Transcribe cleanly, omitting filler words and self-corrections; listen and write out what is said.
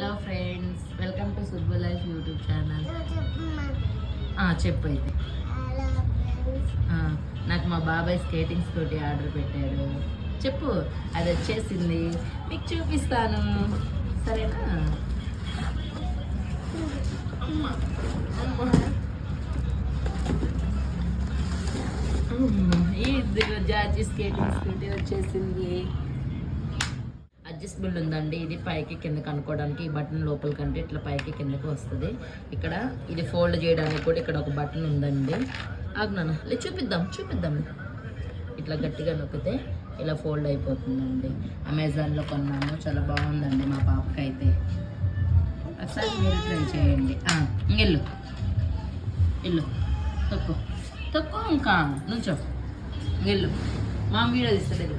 Hello friends, welcome to Subbu life YouTube channel. చెప్పు అయితే. నాకు మా బాబాయ్ స్కేటింగ్ స్కూటీ ఆర్డర్ పెట్టాడు. చెప్పు, అది వచ్చేసింది, మీకు చూపిస్తాను, సరేనా? ఇది జార్జి స్కేటింగ్ స్కూటీ వచ్చేసింది. అడ్జస్టబుల్ ఉందండి. ఇది పైకి కిందకి అనుకోవడానికి, ఈ బటన్ లోపల కంటే ఇట్లా పైకి కిందకి వస్తుంది. ఇక్కడ ఇది ఫోల్డ్ చేయడానికి కూడా ఇక్కడ ఒక బటన్ ఉందండి. ఆగ్నానా లేదు, చూపిద్దాం. ఇట్లా గట్టిగా నొక్కితే ఇలా ఫోల్డ్ అయిపోతుందండి. అమెజాన్లో కొన్నాము, చాలా బాగుందండి మా పాపకి అయితే. ఒకసారి మీరు ట్రై చేయండి. ఇల్లు తక్కువ ఇంకా నుంచో ఇల్లు మా వీడియో తీస్తుంది.